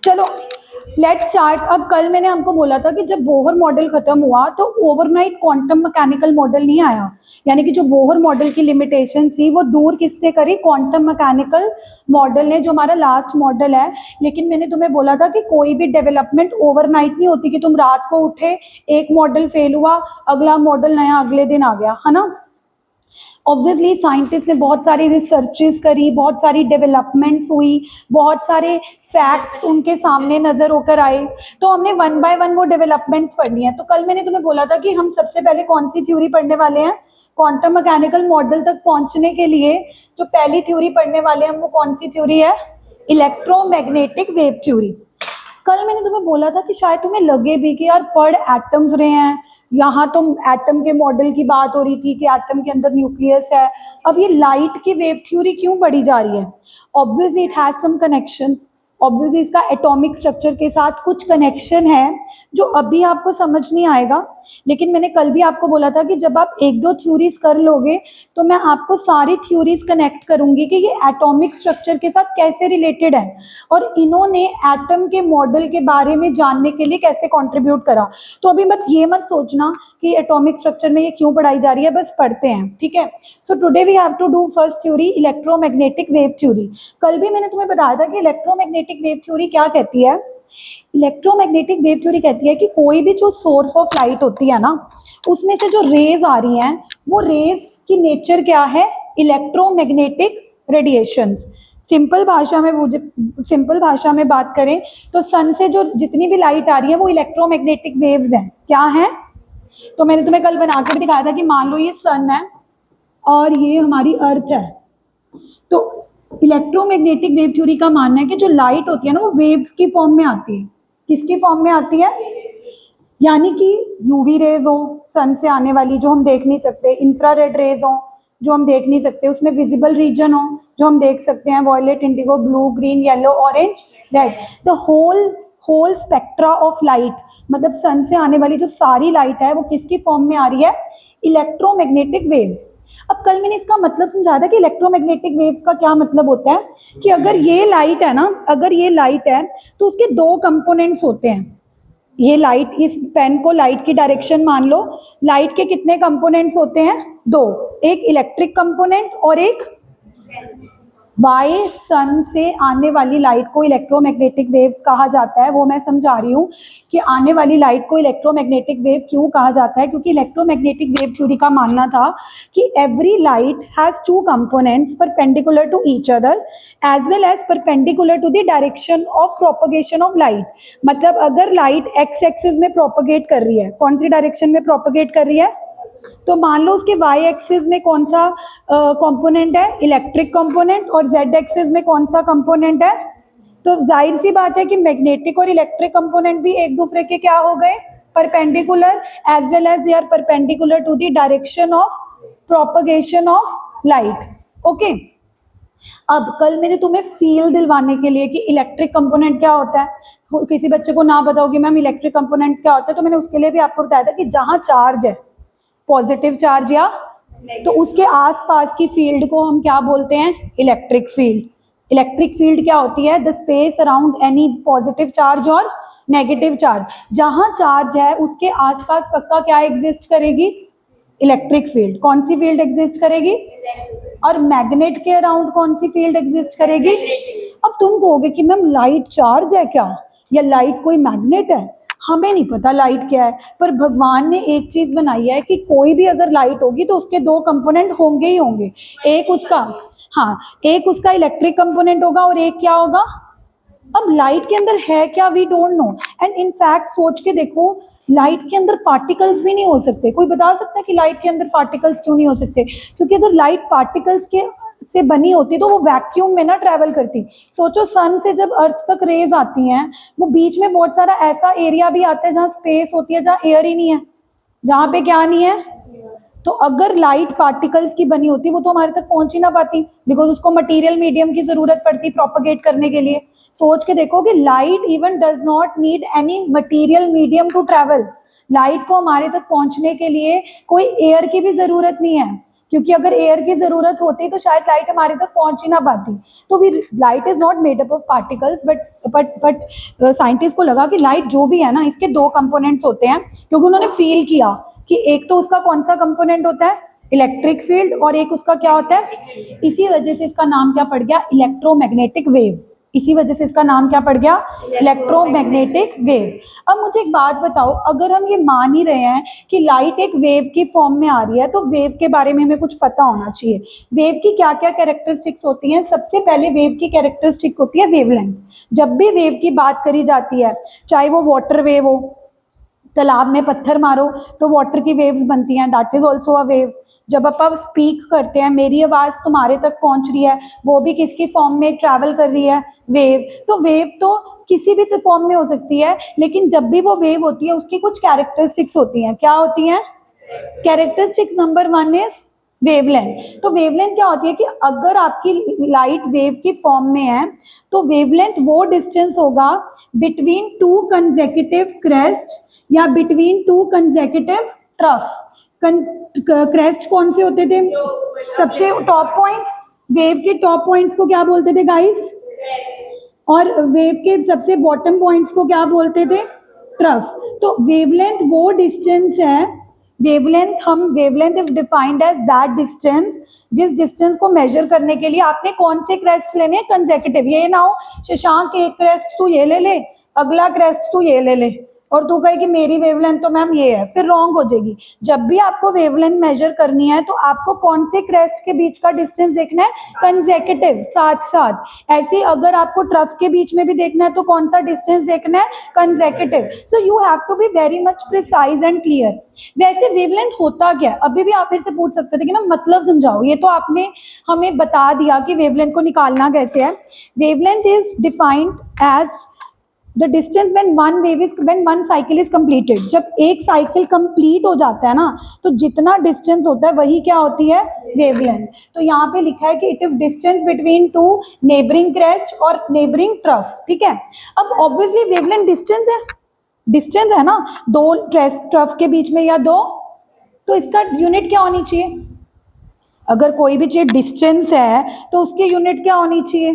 चलो let's start. अब कल मैंने हमको बोला था कि जब बोहर मॉडल खत्म हुआ तो ओवरनाइट क्वांटम मैकेनिकल मॉडल नहीं आया, यानी कि जो बोहर मॉडल की लिमिटेशन थी वो दूर किससे करी, क्वांटम मैकेनिकल मॉडल ने, जो हमारा लास्ट मॉडल है। लेकिन मैंने तुम्हें बोला था कि कोई भी डेवलपमेंट ओवरनाइट नहीं होती, कि तुम रात को उठे एक मॉडल फेल हुआ अगला मॉडल नया अगले दिन आ गया, है ना। ऑब्वियसली साइंटिस्ट ने बहुत सारी रिसर्चेस करी, बहुत सारी डेवलपमेंट्स हुई, बहुत सारे फैक्ट्स उनके सामने नजर होकर आए, तो हमने वन बाय वन वो डेवलपमेंट्स पढ़नी है। तो कल मैंने तुम्हें बोला था कि हम सबसे पहले कौन सी थ्योरी पढ़ने वाले हैं, क्वांटम मैकेनिकल मॉडल तक पहुंचने के लिए जो पहली थ्योरी पढ़ने वाले हैं वो कौन सी थ्योरी है, इलेक्ट्रोमैग्नेटिक वेव थ्योरी। कल मैंने तुम्हें बोला था कि शायद तुम्हें लगे भी कि यार पढ़ एटम्स रहे हैं, यहाँ तो एटम के मॉडल की बात हो रही थी कि एटम के अंदर न्यूक्लियस है, अब ये लाइट की वेव थ्योरी क्यों पढ़ी जा रही है। Obviously it has some connection, obviously इसका एटॉमिक स्ट्रक्चर के साथ कुछ कनेक्शन है जो अभी आपको समझ नहीं आएगा। लेकिन मैंने कल भी आपको बोला था कि जब आप एक दो थ्योरीज कर लोगे तो मैं आपको सारी थ्योरीज कनेक्ट करूंगी कि ये एटॉमिक स्ट्रक्चर के साथ कैसे रिलेटेड है और इन्होंने एटम के मॉडल के बारे में जानने के लिए कैसे कंट्रीब्यूट करा। तो अभी मत सोचना कि एटॉमिक स्ट्रक्चर में ये क्यों पढ़ाई जा रही है, बस पढ़ते हैं, ठीक है। So today we have to do first theory, electromagnetic wave theory. कल भी मैंने तुम्हें बताया था कि इलेक्ट्रोमैग्नेटिक वेव थ्योरी क्या कहती है। इलेक्ट्रोमैग्नेटिक वेव थ्योरी कहती है कि कोई भी जो सोर्स ऑफ लाइट होती है ना, उसमें से जो रेज आ रही हैं वो रेज की नेचर क्या है, इलेक्ट्रोमैग्नेटिक रेडिएशंस। सिंपल भाषा में बात करें तो सन से जो जितनी भी लाइट आ रही है वो इलेक्ट्रोमैग्नेटिक वेव्स हैं, क्या है। तो मैंने तुम्हें कल बना के भी दिखाया था कि मान लो ये सन है और ये हमारी अर्थ है, तो इलेक्ट्रोमैग्नेटिक वेव थ्योरी का मानना है कि जो लाइट होती है ना वो वेव्स की फॉर्म में आती है। किसकी फॉर्म में आती है, यानी कि यूवी रेज हो सन से आने वाली जो हम देख नहीं सकते, इंफ्रारेड रेज हो जो हम देख नहीं सकते, उसमें विजिबल रीजन हो जो हम देख सकते हैं, violet, indigo, blue, green, yellow, orange, red, the whole spectra of light, मतलब सन से आने वाली जो सारी लाइट है वो किसकी फॉर्म में आ रही है, इलेक्ट्रोमैग्नेटिक वेव्स। अब कल मैंने इसका मतलब समझा था कि इलेक्ट्रोमैग्नेटिक वेव्स का क्या मतलब होता है, कि अगर ये लाइट है ना, अगर ये लाइट है तो उसके दो कंपोनेंट्स होते हैं। ये लाइट, इस पेन को लाइट की डायरेक्शन मान लो, लाइट के कितने कंपोनेंट्स होते हैं, दो, एक इलेक्ट्रिक कंपोनेंट और एक वाई। सन से आने वाली लाइट को इलेक्ट्रोमैग्नेटिक वेव्स कहा जाता है, वो मैं समझा रही हूँ कि आने वाली लाइट को इलेक्ट्रोमैग्नेटिक वेव क्यों कहा जाता है, क्योंकि इलेक्ट्रोमैग्नेटिक वेव थ्योरी का मानना था कि every light has two components perpendicular to each other as well as perpendicular to the direction of propagation of light. मतलब अगर लाइट एक्स एक्सिस में प्रोपगेट कर रही है, कौन सी डायरेक्शन में प्रोपगेट कर रही है, तो मान लो उसके वाई एक्सिस में कौन सा कंपोनेंट है, इलेक्ट्रिक कंपोनेंट, और जेड एक्सिस में कौन सा कंपोनेंट है, तो जाहिर सी बात है कि मैग्नेटिक और इलेक्ट्रिक कंपोनेंट भी एक दूसरे के क्या हो गए, perpendicular, as well as they are perpendicular to the direction of propagation of light. Okay, अब कल मैंने तुम्हें फील दिलवाने के लिए कि इलेक्ट्रिक कंपोनेंट क्या होता है, किसी बच्चे को ना बताओ कि मैम इलेक्ट्रिक कंपोनेंट क्या होता है, तो मैंने उसके लिए भी आपको बताया था कि जहां चार्ज है, पॉजिटिव चार्ज या, तो उसके आसपास की फील्ड को हम क्या बोलते हैं, इलेक्ट्रिक फील्ड। इलेक्ट्रिक फील्ड क्या होती है, the space around any positive charge और नेगेटिव चार्ज। जहां चार्ज है उसके आसपास पक्का क्या एग्जिस्ट करेगी, इलेक्ट्रिक फील्ड। कौन सी फील्ड एग्जिस्ट करेगी, और मैग्नेट के अराउंड कौन सी फील्ड एग्जिस्ट करेगी। अब तुम कहोगे कि मैम लाइट चार्ज है क्या, या लाइट कोई मैग्नेट है, हमें नहीं पता लाइट क्या है, पर भगवान ने एक चीज बनाई है कि कोई भी अगर लाइट होगी तो उसके दो कंपोनेंट होंगे ही होंगे, एक उसका, हाँ, एक उसका इलेक्ट्रिक कंपोनेंट होगा और एक क्या होगा। अब लाइट के अंदर है क्या, we don't know, and in fact सोच के देखो लाइट के अंदर पार्टिकल्स भी नहीं हो सकते। कोई बता सकता है कि लाइट के अंदर पार्टिकल्स क्यों नहीं हो सकते, क्योंकि अगर लाइट पार्टिकल्स के से बनी होती तो वो वैक्यूम में ना ट्रेवल करती। सोचो सन से जब अर्थ तक रेज आती हैं, वो बीच में बहुत सारा ऐसा एरिया भी आता है जहाँ स्पेस होती है, जहाँ एयर ही नहीं है, जहाँ पे क्या नहीं है। तो अगर लाइट पार्टिकल्स की बनी होती वो तो हमारे तक पहुंच ही ना पाती, बिकॉज उसको मटेरियल मीडियम की जरूरत पड़ती प्रोपगेट करने के लिए। सोच के देखो कि light even does not need any material medium to travel. Light को हमारे तक पहुंचने के लिए कोई एयर की भी जरूरत नहीं है, क्योंकि अगर एयर की जरूरत होती तो शायद लाइट हमारे तक पहुंच ही ना पाती। तो we light is not made up of particles, but scientist को लगा कि लाइट जो भी है ना, इसके दो कंपोनेंट्स होते हैं, क्योंकि उन्होंने फील किया कि एक तो उसका कौन सा कंपोनेंट होता है, इलेक्ट्रिक फील्ड, और एक उसका क्या होता है, इसी वजह से इसका नाम क्या पड़ गया, इलेक्ट्रोमैग्नेटिक वेव। इसी वजह से इसका नाम क्या पड़ गया, इलेक्ट्रोमैग्नेटिक वेव। अब मुझे एक बात बताओ, अगर हम ये मान ही रहे हैं कि लाइट एक वेव की फॉर्म में आ रही है, तो वेव के बारे में हमें कुछ पता होना चाहिए। वेव की क्या क्या कैरेक्टरिस्टिक्स होती हैं? सबसे पहले वेव की कैरेक्टरिस्टिक होती है वेवलेंथ। जब भी वेव की बात करी जाती है, चाहे वो वाटर वेव हो, तालाब में पत्थर मारो तो वाटर की वेव्स बनती हैं, that is also a wave. जब आप स्पीक करते हैं, मेरी आवाज तुम्हारे तक पहुंच रही है, वो भी किसकी फॉर्म में ट्रैवल कर रही है, वेव। तो वेव तो किसी भी फॉर्म में हो सकती है, लेकिन जब भी वो वेव होती है उसकी कुछ कैरेक्टरिस्टिक्स होती हैं। क्या होती हैं? Characteristics number 1 is wavelength. तो वेवलेंथ क्या होती है कि अगर आपकी लाइट वेव की फॉर्म में है, तो वेवलेंथ वो डिस्टेंस होगा बिटवीन टू कंसेक्यूटिव क्रेस्ट या between two consecutive trough. Crest कौन से होते थे? सबसे टॉप पॉइंट्स। वेव के टॉप पॉइंट्स को क्या बोलते थे गाइस? और वेव के सबसे बॉटम पॉइंट्स को क्या बोलते थे? ट्रफ। तो वेवलेंथ वो डिस्टेंस है, wavelength is defined as that distance, जिस डिस्टेंस को मेजर करने के लिए आपने कौन से क्रेस्ट लेने हैं, कंसेक्यूटिव। ये ना हो शशांक एक क्रेस्ट तू ये ले ले, अगला क्रेस्ट तू ये ले ले, और तू कहे कि मेरी वेवलेंथ तो मैम ये है, फिर रॉन्ग हो जाएगी। जब भी आपको वेवलेंथ मेजर करनी है तो आपको कौन से क्रेस्ट के बीच का डिस्टेंस देखना है, कंसेक्यूटिव, साथ साथ। ऐसे अगर आपको ट्रफ के बीच में भी देखना है तो कौन सा डिस्टेंस देखना है, consecutive. So you have to be very much precise and clear. वैसे वेवलेंथ होता क्या है? अभी भी आप मेरे से पूछ सकते थे कि ना मतलब समझाओ, ये तो आपने हमें बता दिया कि वेवलेंथ को निकालना कैसे है। Wavelength is defined as the distance when one cycle is completed। जब एक साइकिल कंप्लीट हो जाता है ना, तो जितना डिस्टेंस होता है वही क्या होती है, वेवलेंथ। तो यहाँ पे लिखा है कि it is distance between two neighbouring crest और नेबरिंग ट्रफ। ठीक है, अब ऑब्वियसली वेवलेंथ डिस्टेंस है ना, दो ट्रफ के बीच में या दो, तो इसका यूनिट क्या होनी चाहिए? अगर कोई भी चीज डिस्टेंस है तो उसकी यूनिट क्या होनी चाहिए,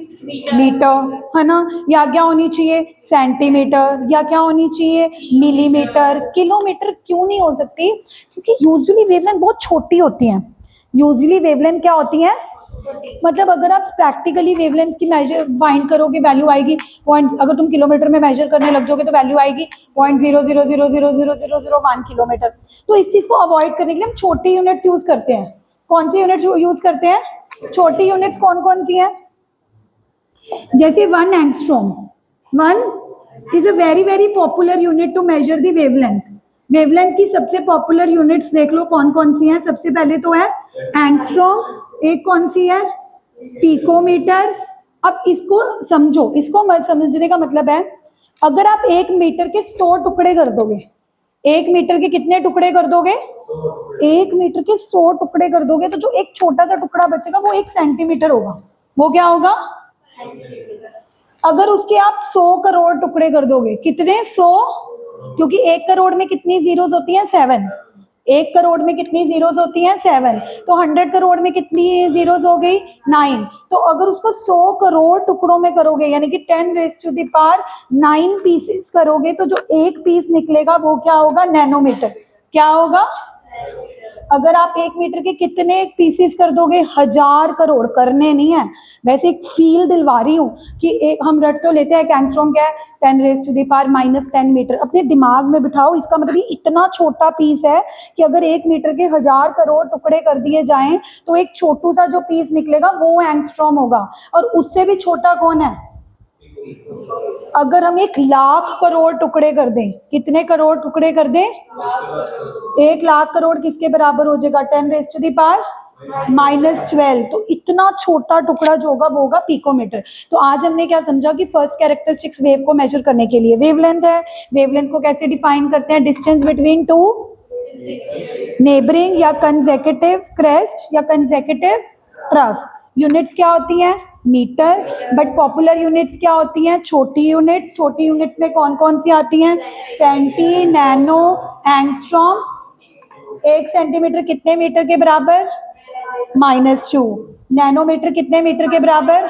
मीटर, है ना, या क्या होनी चाहिए, सेंटीमीटर, या क्या होनी चाहिए, मिलीमीटर। किलोमीटर क्यों नहीं हो सकती? क्योंकि यूजुअली वेवलेंथ बहुत छोटी होती हैं। यूजुअली वेवलेंथ क्या होती है, मतलब अगर आप प्रैक्टिकली वेवलेंथ की मेजर फाइंड करोगे, वैल्यू आएगी पॉइंट, अगर तुम किलोमीटर में मेजर करने लग जाओगे तो वैल्यू आएगी 0.00000001 किलोमीटर। तो इस चीज को अवॉइड करने के लिए हम छोटी यूनिट्स यूज करते हैं। कौन सी यूनिट्स यूज करते हैं? छोटी यूनिट्स कौन कौन सी हैं? जैसे 1 angstrom. 1 is a very very popular unit to measure the wavelength. Wavelength की सबसे पॉपुलर यूनिट्स देख लो कौन कौन सी हैं। सबसे पहले तो है एंगस्ट्रॉम, एक कौन सी है, पिकोमीटर। अब इसको समझो, इसको समझने का मतलब है, अगर आप 1 मीटर के 100 टुकड़े कर दोगे, 1 मीटर के कितने टुकड़े कर दोगे, 1 मीटर के 100 टुकड़े कर दोगे, तो जो एक छोटा सा टुकड़ा बचेगा वो 1 सेंटीमीटर होगा। वो क्या होगा? अगर उसके आप 100 करोड़ टुकड़े कर दोगे, कितने, 100, क्योंकि 1 करोड़ में कितनी जीरोस होती हैं, 7। 1 करोड़ में कितनी जीरोस होती हैं, 7। तो 100 करोड़ में कितनी जीरोस हो गई, 9। तो अगर उसको 100 करोड़ टुकड़ों में करोगे, यानी कि 10⁻⁹ पीसेस करोगे, तो जो एक पीस निकलेगा वो क्या होगा, नैनोमीटर। क्या होगा? अगर आप 1 मीटर के कितने पीसेस कर दोगे, 1000 करोड़। करने नहीं है, वैसे एक फील दिलवा रही हूँ कि एक हम रट तो लेते हैं कि एंगस्ट्रॉम क्या है, 10⁻⁻10 मीटर। अपने दिमाग में बिठाओ, इसका मतलब ये इतना छोटा पीस है कि अगर 1 मीटर के 1000 करोड़ टुकड़े कर दिए जाएं तो एक छोटू सा जो पीस निकलेगा वो एंगस्ट्रॉम होगा। और उससे भी छोटा कौन है? अगर हम 1,00,000 करोड़ टुकड़े कर दें, कितने करोड़ टुकड़े कर दें, 1,00,000 करोड़ किसके बराबर हो जाएगा, 10⁻⁻12। तो इतना छोटा टुकड़ा जो होगा वो होगा पिकोमीटर। तो आज हमने क्या समझा कि फर्स्ट कैरेक्टरिस्टिक्स वेव को मेजर करने के लिए वेवलेंथ है। वेवलेंथ को कैसे डिफाइन करते हैं, डिस्टेंस बिटवीन टू नेबरिंग या कंसेक्यूटिव क्रेस्ट या कंसेक्यूटिव ट्रफ। यूनिट्स क्या होती हैं, मीटर, बट पॉपुलर यूनिट्स क्या होती हैं, छोटी यूनिट्स। छोटी यूनिट्स में कौन कौन सी आती हैं, सेंटी, नैनो, एंगस्ट्रॉम। 1 सेंटीमीटर कितने मीटर के बराबर, -2। नैनोमीटर कितने मीटर के बराबर?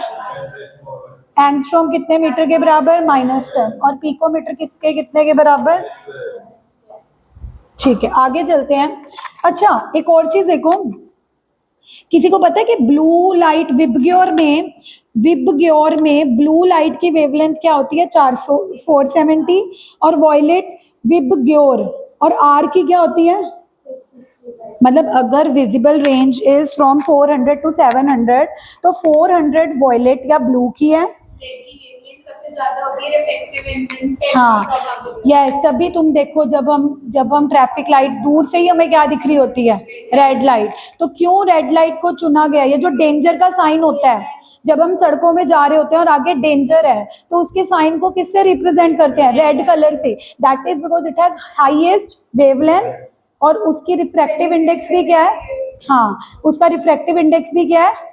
एंगस्ट्रॉम कितने मीटर के बराबर? -10। और पिकोमीटर किसके कितने के बराबर? ठीक है, आगे चलते हैं। अच्छा, एक और चीज देखो, किसी को पता है कि ब्लू लाइट विबग्योर में ब्लू लाइट की वेवलेंथ क्या होती है? 470। और वॉयलेट विबग्योर और आर की क्या होती है? मतलब अगर visible range is from 400 to 700, तो 400 वॉयलेट या ब्लू की है। हाँ, यस, तभी तुम देखो जब हम ट्रैफिक लाइट दूर से ही हमें क्या दिख रही होती है? Red light. तो क्यों रेड लाइट को चुना गया? ये जो डेंजर का साइन होता है, जब हम सड़कों में जा रहे होते हैं और आगे डेंजर है, तो उसके साइन को किससे रिप्रेजेंट करते हैं? रेड कलर से। That is because it has highest wavelength, और उसकी रिफ्रैक्टिव इंडेक्स भी क्या है? हाँ, उसका रिफ्रैक्टिव इंडेक्स भी क्या है?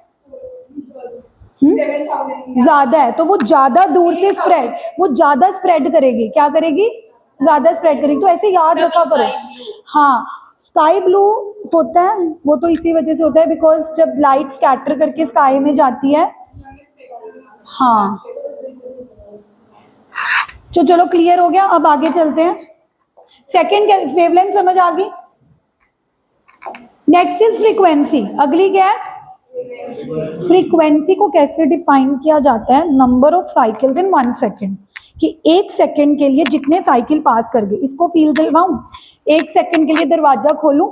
ज्यादा है, तो वो ज्यादा दूर से वो ज्यादा स्प्रेड करेगी। क्या करेगी? ज्यादा स्प्रेड करेगी। तो ऐसे याद रखा करो। हाँ, स्काई ब्लू होता है वो तो इसी वजह से होता है बिकॉज जब लाइट स्कैटर करके स्काई में जाती है। हाँ, तो चलो क्लियर हो गया। अब आगे चलते हैं। सेकेंड वेवलेंथ समझ आ गई। Next is frequency. अगली क्या है? फ्रीक्वेंसी को कैसे डिफाइन किया जाता है? Number of cycles in 1 second, कि 1 सेकेंड के लिए जितने साइकिल पास कर गए। इसको फील दिलवाऊं? 1 सेकेंड के लिए दरवाजा खोलूं,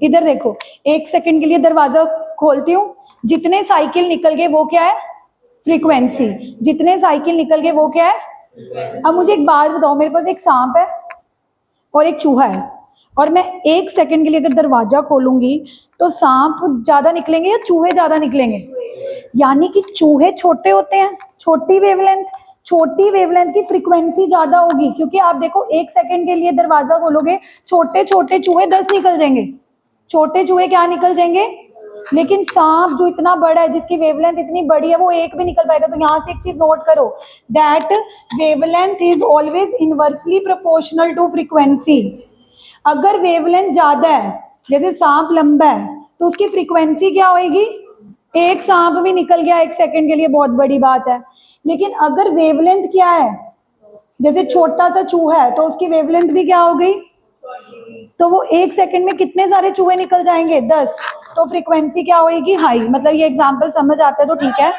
इधर देखो, 1 सेकेंड के लिए दरवाजा खोलती हूँ, जितने साइकिल निकल गए वो क्या है? फ्रीक्वेंसी। जितने साइकिल निकल गए वो क्या है? अब मुझे एक बात बताओ, मेरे पास एक सांप है और एक चूहा है, और मैं 1 सेकेंड के लिए अगर दरवाजा खोलूंगी तो सांप ज्यादा निकलेंगे या चूहे ज्यादा निकलेंगे? यानी कि चूहे छोटे होते हैं, छोटी वेवलेंथ की फ्रीक्वेंसी ज्यादा होगी, क्योंकि आप देखो 1 सेकेंड के लिए दरवाजा खोलोगे, छोटे छोटे चूहे 10 निकल जाएंगे। छोटे चूहे क्या निकल जाएंगे? लेकिन सांप जो इतना बड़ा है, जिसकी वेवलेंथ इतनी बड़ी है, वो एक भी निकल पाएगा। तो यहां से एक चीज नोट करो, that wavelength is always inversely proportional to frequency. अगर वेवलेंथ ज्यादा है, जैसे सांप लंबा है, तो उसकी फ्रीक्वेंसी क्या होगी? एक सांप भी निकल गया 1 सेकेंड के लिए, बहुत बड़ी बात है। लेकिन अगर वेवलेंथ क्या है, जैसे छोटा सा चूहा है, तो उसकी वेवलेंथ भी क्या हो गई? तो वो 1 सेकेंड में कितने सारे चूहे निकल जाएंगे? 10। तो फ्रीक्वेंसी क्या होगी? हाई। मतलब ये एग्जांपल समझ आता है तो ठीक है।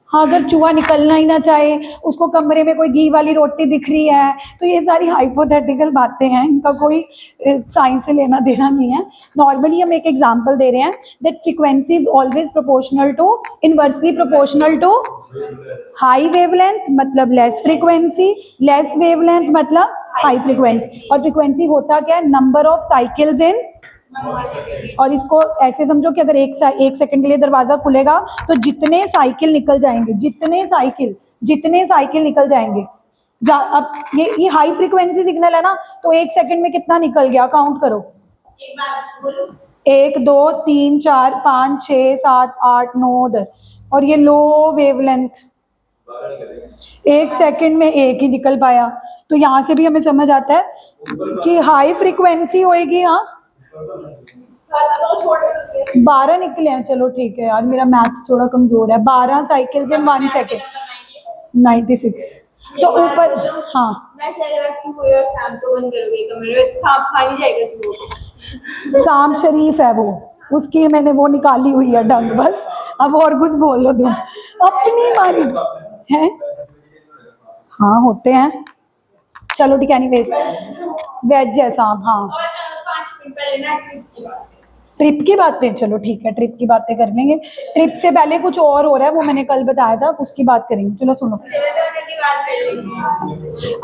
हाँ, अगर चूहा निकलना ही ना चाहे, उसको कमरे में कोई घी वाली रोटी दिख रही है, तो ये सारी हाइपोथेटिकल बातें हैं, इनका कोई साइंस से लेना देना नहीं है। नॉर्मली हम एक एग्जांपल दे रहे हैं that frequency is always proportional to, inversely proportional to high wavelength मतलब लेस फ्रीक्वेंसी, लेस वेवलेंथ मतलब हाई फ्रीक्वेंसी। और फ्रीक्वेंसी होता क्या है? Number of cycles in. और इसको ऐसे समझो कि अगर 1 सेकंड के लिए दरवाजा खुलेगा तो जितने साइकिल निकल जाएंगे, जितने साइकिल निकल जाएंगे। अब ये हाई फ्रीक्वेंसी सिग्नल है ना, तो 1 सेकंड में कितना निकल गया? काउंट करो। 1 2 3 4 5 6 7 8 9 10। और ये लो वेवलेंथ 1 सेकंड में एक ही निकल पाया। तो यहां से भी हमें समझ आता है कि हाई फ्रीक्वेंसी होएगी। हाँ, 12 निकले हैं। चलो ठीक है यार, मेरा मैथ्स थोड़ा कमजोर है। 12 साइकिल्स इन 1 सेकेंड, 96। तो ऊपर हाँ, शाम शरीफ है वो, उसकी मैंने वो निकाली हुई है डंग। बस अब और कुछ बोलो तुम, अपनी मारी है। हाँ, होते हैं। चलो ठीक है, नहीं वेज है सांप। हाँ, ट्रिप की बातें, चलो ठीक है, ट्रिप की बातें कर लेंगे। ट्रिप से पहले कुछ और हो रहा है, वो मैंने कल बताया था, उसकी बात करेंगे। चलो सुनो,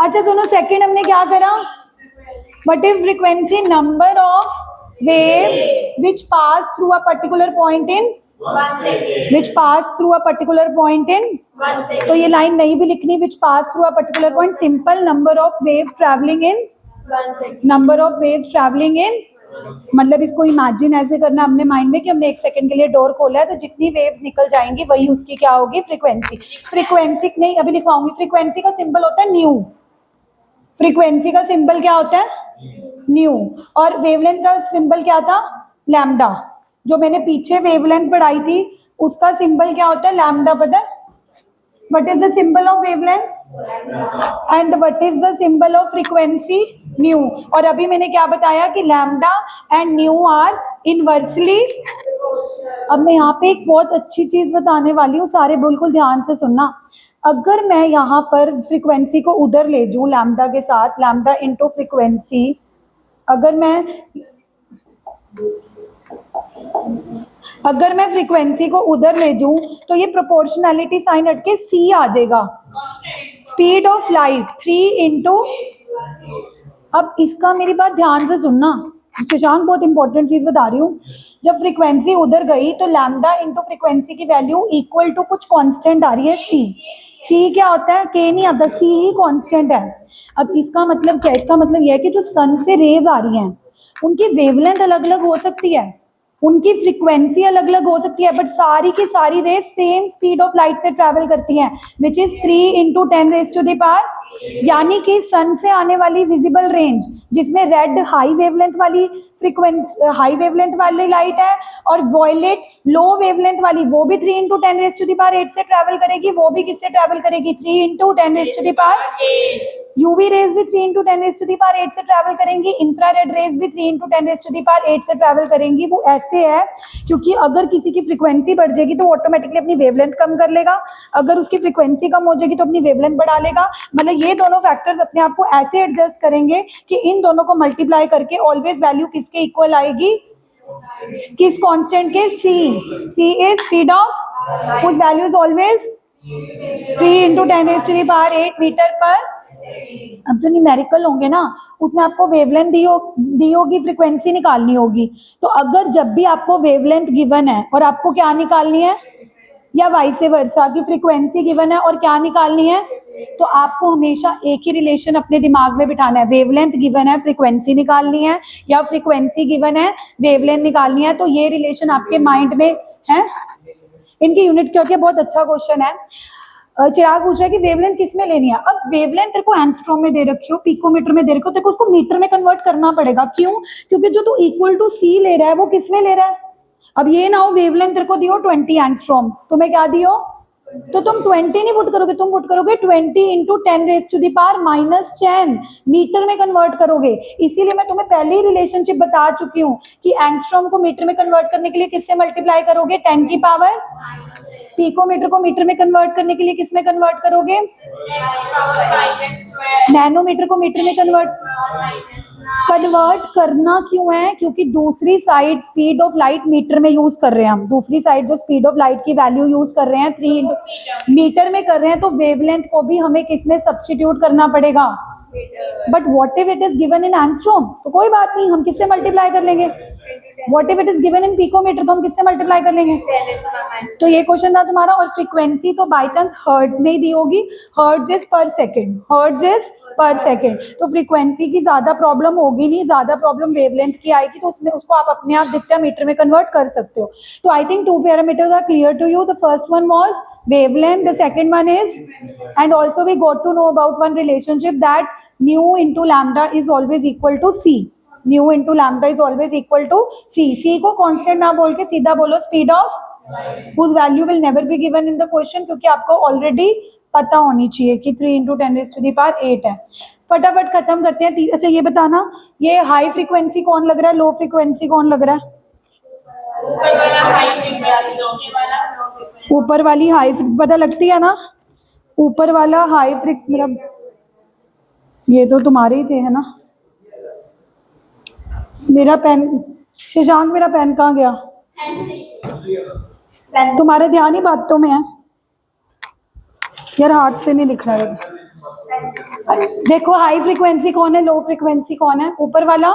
अच्छा सुनो, सेकंड हमने क्या करा? What is frequency? Number of wave which pass through a particular point in 1 second, which pass through a particular point in 1 second। तो ये लाइन नहीं भी लिखनी, which pass through a particular point, simple number of waves traveling in 1 second, number of waves traveling in। मतलब इसको imagine ऐसे करना अपने माइंड में कि हमने 1 सेकंड के लिए डोर खोला है, तो जितनी वेव्स निकल जाएंगी वही उसकी क्या होगी? फ्रीक्वेंसी। फ्रीक्वेंसी नहीं अभी लिखवाऊंगी। फ्रीक्वेंसी का सिंबल होता है न्यू। फ्रीक्वेंसी का सिंबल क्या होता है? न्यू। और वेवलेंथ का सिंबल क्या था? लैम्डा। जो मैंने पीछे वेवलेंथ पढ़ाई थी उसका सिंबल क्या होता है, लैम्डा, पता है? What is the symbol of wavelength and what is the symbol of frequency, nu. और अभी मैंने क्या बताया कि lambda and nu are inversely. अब मैं यहाँ पे एक बहुत अच्छी चीज बताने वाली हूँ, सारे बिल्कुल ध्यान से सुनना। अगर मैं यहाँ पर फ्रीक्वेंसी को उधर ले जाऊँ लैम्डा के साथ, लैम्डा इनटू फ्रीक्वेंसी, अगर मैं फ्रीक्वेंसी को उधर ले जाऊं तो ये प्रोपोर्शनैलिटी साइन हटके सी आ जाएगा, स्पीड ऑफ लाइट 3 इंटू। अब इसका मेरी बात ध्यान से सुनना, शशांक बहुत इंपॉर्टेंट चीज बता रही हूँ। जब फ्रीक्वेंसी उधर गई तो लैम्डा इंटू फ्रीक्वेंसी की वैल्यू इक्वल टू कुछ कांस्टेंट आ रही है, सी। सी क्या होता है, के नहीं आता, सी ही कांस्टेंट है। अब इसका मतलब क्या है, इसका मतलब यह है कि जो सन से रेज आ रही हैं उनकी वेवलेंथ अलग अलग हो सकती है, उनकी फ्रीक्वेंसी अलग अलग हो सकती है, बट सारी की सारी rays same speed of light से ट्रैवल करती हैं, which is 3 into 10 raise to the power. यानी कि सन से आने वाली विजिबल रेंज जिसमें रेड हाई वेवलेंथ वाली फ्रीक्वेंसी, हाई वेवलेंथ वाली लाइट है, और वॉयलेट लो वेवलेंथ वाली वो भी 3 into 10 raise to the power 8 से ट्रैवल करेगी, वो भी किससे ट्रैवल करेगी, 3 into 10 raise to the power. UV rays भी 3 into 10 raise to the power 8 से ट्रैवल करेंगी, इंफ्रारेड रेज भी 3 into 10 raise to the power 8 से ट्रैवल करेंगी। वो ऐसे है क्योंकि अगर किसी की फ्रीक्वेंसी बढ़ जाएगी तो ऑटोमेटिकली अपनी वेवलेंथ कम कर लेगा, अगर उसकी फ्रीक्वेंसी कम हो जाएगी तो अपनी वेवलेंथ बढ़ा लेगा। मतलब ये दोनों फैक्टर्स अपने आप को ऐसे एडजस्ट करेंगे कि इन दोनों को मल्टीप्लाई करके ऑलवेज वैल्यू किसके इक्वल आएगी, किस कांस्टेंट के, C is speed of whose value is always 3 into 10 raise to the power 8 metre पर। अब जो न्यूमेरिकल होंगे ना उसमें आपको वेवलेंथ दी होगी, फ्रीक्वेंसी निकालनी होगी। तो अगर जब भी आपको वेवलेंथ गिवन है और आपको क्या निकालनी है, या वाइस वर्सा की फ्रीक्वेंसी गिवन है और क्या निकालनी है, तो आपको हमेशा एक ही रिलेशन अपने दिमाग में बिठाना है, वेवलेंथ गिवन है फ्रीक्वेंसी निकालनी है, या फ्रीक्वेंसी गिवन है वेवलेंथ निकालनी है। तो ये रिलेशन आपके माइंड में है। इनकी यूनिट क्या होती है, बहुत अच्छा क्वेश्चन है। चिराग पूछ रहा है कि वेवलेंथ किस में लेनी है। अब वेवलेंथ तेरे को एंगस्ट्रॉम में दे रखी हो, पिकोमीटर में दे रखी हो, तेरे को उसको मीटर में कन्वर्ट करना पड़ेगा। क्यों? क्योंकि जो तू इक्वल टू सी ले रहा है वो किस में ले रहा है। अब ये ना हो वेवलेंथ तेरे को दियो 20 एंगस्ट्रॉम, तुम्हें क्या दियो, तो तुम 20 नहीं पुट करोगे, तुम पुट करोगे 20 into 10 raise to the power -10 metre में कन्वर्ट करोगे। इसीलिए मैं तुम्हें पहले ही रिलेशनशिप बता चुकी हूँ कि एंगस्ट्रॉम को मीटर में कन्वर्ट करने के लिए किससे मल्टीप्लाई करोगे, 10 की पावर। पिकोमीटर को मीटर में कन्वर्ट करने के लिए किस में कन्वर्ट करोगे, नैनोमीटर को मीटर में कन्वर्ट करना क्यों है, क्योंकि दूसरी side speed of light metre में यूज कर रहे हैं हम, दूसरी साइड जो स्पीड ऑफ लाइट की वैल्यू यूज कर रहे हैं 3 मीटर में कर रहे हैं, तो वेवलेंथ को भी हमें किसमें सब्स्टिट्यूट करना पड़ेगा, but what if it is given in angstrom, तो कोई बात नहीं, हम किससे मल्टीप्लाई कर लेंगे। What if it is given in picometre, तो हम किससे मल्टीप्लाई कर लेंगे। तो ये क्वेश्चन था तुम्हारा। और फ्रीक्वेंसी तो बाय चांस हर्ट्ज में ही दी होगी, हर्ट्ज इज पर सेकंड, हर्ट्ज इज पर सेकंड। तो फ्रीक्वेंसी की ज्यादा प्रॉब्लम होगी नहीं, ज्यादा प्रॉब्लम वेवलेंथ की आएगी, तो उसमें उसको आप अपने आप दिखता मीटर में कन्वर्ट कर सकते हो। तो I think 2 parameters are clear to you. The first one was wavelength, the second one is, and also we got to know about one relationship that nu into lambda is always equal to c, nu into lambda is always equal to c। c को constant ना बोल के सीधा बोलो speed of, whose value will never be given in the question, क्योंकि आपको already पता होनी चाहिए कि 3 into 10 raise to the power 8 है। फटाफट खत्म करते हैं। अच्छा ये बताना, ये हाई फ्रीक्वेंसी कौन लग रहा है, लो फ्रीक्वेंसी कौन लग रहा है। ऊपर वाली हाई पता लगती है ना, ऊपर वाला हाई फ्रिक, मेरा ये तो तुम्हारे ही थे है ना। मेरा पेन, शशांक मेरा पेन कहाँ गया, तुम्हारे ध्यान ही बातों में है यार, हाथ से नहीं लिख रहा है। देखो हाई फ्रीक्वेंसी कौन है, लो फ्रीक्वेंसी कौन है, ऊपर वाला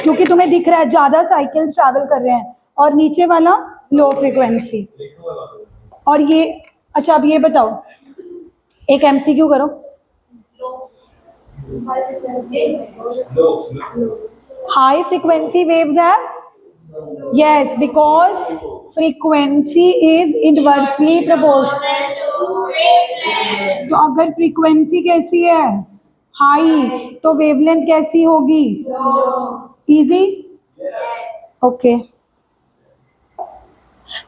क्योंकि तुम्हें दिख रहा है ज्यादा साइकिल्स ट्रैवल कर रहे हैं, और नीचे वाला लो फ्रीक्वेंसी। और ये अच्छा अब ये बताओ, एक एमसीक्यू करो, हाई फ्रीक्वेंसी वेव्स है, yes, because frequency is inversely proportional. तो अगर फ्रीक्वेंसी कैसी है, हाई, तो वेवलेंथ कैसी होगी, easy, okay.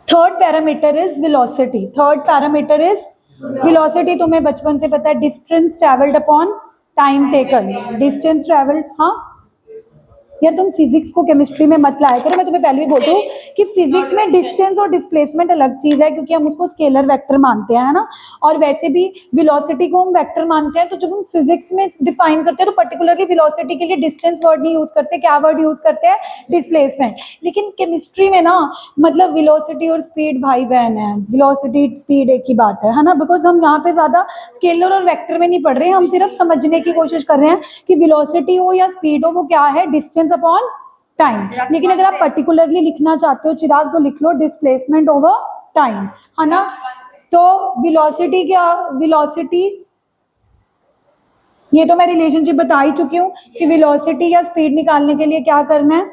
Third parameter is velocity. Third parameter is velocity. तुम्हें बचपन से पता है, distance travelled upon time taken. Distance travelled, हाँ यार तुम फिजिक्स को केमिस्ट्री में मत लाया करो। मैं तुम्हें पहले भी बोलती हूँ कि फिजिक्स में डिस्टेंस और डिस्प्लेसमेंट अलग चीज है, क्योंकि हम उसको स्केलर वेक्टर मानते हैं, है ना। और वैसे भी वेलोसिटी को हम वेक्टर मानते हैं। तो जब हम फिजिक्स में डिफाइन करते हैं तो पर्टिकुलरली वेलोसिटी के लिए डिस्टेंस वर्ड नहीं यूज करते, क्या वर्ड यूज करते हैं, डिस्प्लेसमेंट। लेकिन केमिस्ट्री में ना, मतलब वेलोसिटी और स्पीड भाई बहन है। वेलोसिटी स्पीड एक ही बात है ना, बिकॉज हम यहाँ पे ज्यादा स्केलर और वेक्टर में नहीं पढ़ रहे हैं, हम सिर्फ समझने की कोशिश कर रहे हैं कि वेलोसिटी हो या स्पीड हो, वो क्या है, डिस्टेंस अपॉन टाइम। लेकिन अगर आप पर्टिकुलरली लिखना चाहते हो चिराग, तो लिख लो डिस्प्लेसमेंट ओवर टाइम, है ना। तो वेलोसिटी क्या, वेलोसिटी, ये तो मैं रिलेशनशिप बता ही चुकी हूँ कि वेलोसिटी या स्पीड निकालने के लिए क्या करना है,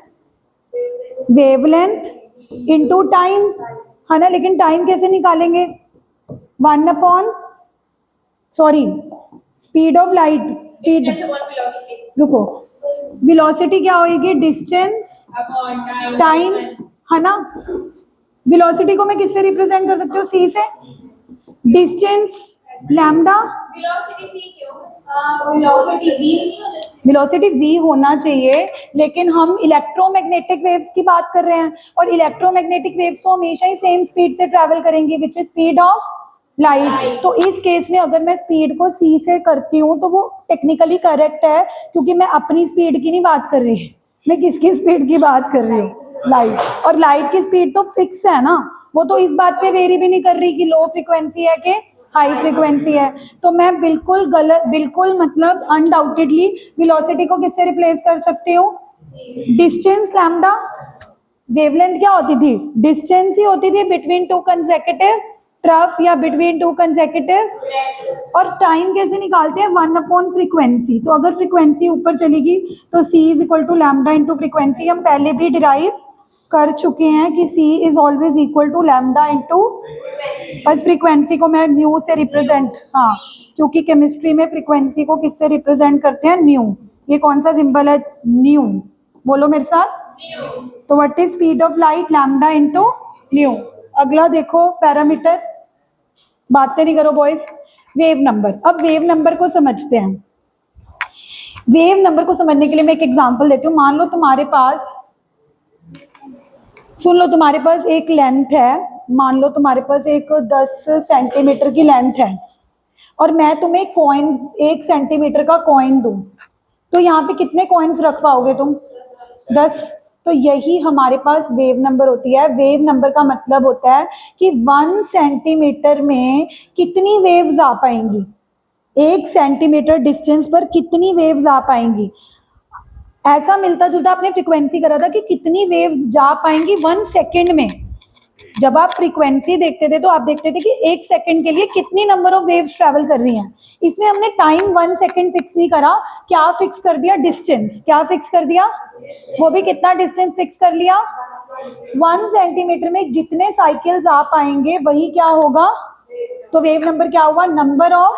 वेवलेंथ इनटू टाइम, है ना। लेकिन टाइम कैसे निकालेंगे, 1 upon, sorry, speed of light, speed, रुको, वेलोसिटी क्या होगी, डिस्टेंस टाइम, है ना। वेलोसिटी को मैं किससे रिप्रेजेंट कर सकती हूँ, सी से, डिस्टेंस लैम्डा, वेलोसिटी v होना चाहिए। लेकिन हम इलेक्ट्रोमैग्नेटिक वेव्स की बात कर रहे हैं, और इलेक्ट्रोमैग्नेटिक वेव्स तो हमेशा ही सेम स्पीड से ट्रैवल करेंगी, which is speed of light. तो इस केस में अगर मैं स्पीड को c से करती हूँ तो वो टेक्निकली करेक्ट है, क्योंकि मैं अपनी स्पीड की नहीं बात कर रही, मैं किसकी स्पीड की बात कर रही हूँ, लाइट। और लाइट की स्पीड तो फिक्स है ना, वो तो इस बात पे वेरी भी नहीं कर रही कि लो फ्रिक्वेंसी है कि हाई फ्रिक्वेंसी है। तो मैं बिल्कुल गलत, बिल्कुल मतलब अनडाउटेडली वेलोसिटी को किससे रिप्लेस कर सकती हूँ, डिस्टेंस लैम्डा। वेवलेंथ क्या होती थी, डिस्टेंस ही होती थी बिटवीन टू कंसेक्यूटिव ट्रफ या बिटवीन टू कंसेक्यूटिव। और टाइम कैसे निकालते हैं, 1 अपॉन फ्रीक्वेंसी। तो अगर फ्रीक्वेंसी ऊपर चलेगी तो c is equal to lambda into frequency. हम पहले भी डिराइव कर चुके हैं कि c is always equal to lambda into, बस फ्रीक्वेंसी को मैं न्यू से रिप्रेजेंट, हाँ, क्योंकि केमिस्ट्री में फ्रीक्वेंसी को किससे रिप्रेजेंट करते हैं, न्यू। ये कौन सा सिंबल है, न्यू, बोलो मेरे साथ। तो what is speed of light, lambda into new. अगला देखो पैरामीटर, बातें नहीं करो बॉयज। Wave number. अब वेव नंबर को समझते हैं। वेव नंबर को समझने के लिए मैं एक एग्जांपल देती हूँ। मान लो तुम्हारे पास, सुन लो, तुम्हारे पास एक लेंथ है, मान लो तुम्हारे पास एक 10 सेंटीमीटर की लेंथ है, और मैं तुम्हें कॉइन 1 सेंटीमीटर का कॉइन दूं, तो यहाँ पे कितने कॉइन्स रख पाओगे तुम, 10। तो यही हमारे पास वेव नंबर होती है। वेव नंबर का मतलब होता है कि 1 सेंटीमीटर में कितनी वेव्स आ पाएंगी, 1 सेंटीमीटर डिस्टेंस पर कितनी वेव्स आ पाएंगी। ऐसा मिलता जुलता आपने फ्रीक्वेंसी करा था कि कितनी वेव्स जा पाएंगी 1 सेकेंड में। जब आप फ्रीक्वेंसी देखते थे तो आप देखते थे कि 1 सेकेंड के लिए कितनी नंबर ऑफ वेव्स ट्रैवल कर रही हैं। इसमें हमने टाइम 1 सेकेंड फिक्स नहीं करा, क्या फिक्स कर दिया, डिस्टेंस। क्या फिक्स कर दिया, वो भी कितना डिस्टेंस फिक्स कर लिया, 1 सेंटीमीटर में जितने साइकिल्स आ पाएंगे वही क्या होगा। तो वेव नंबर क्या हुआ, number of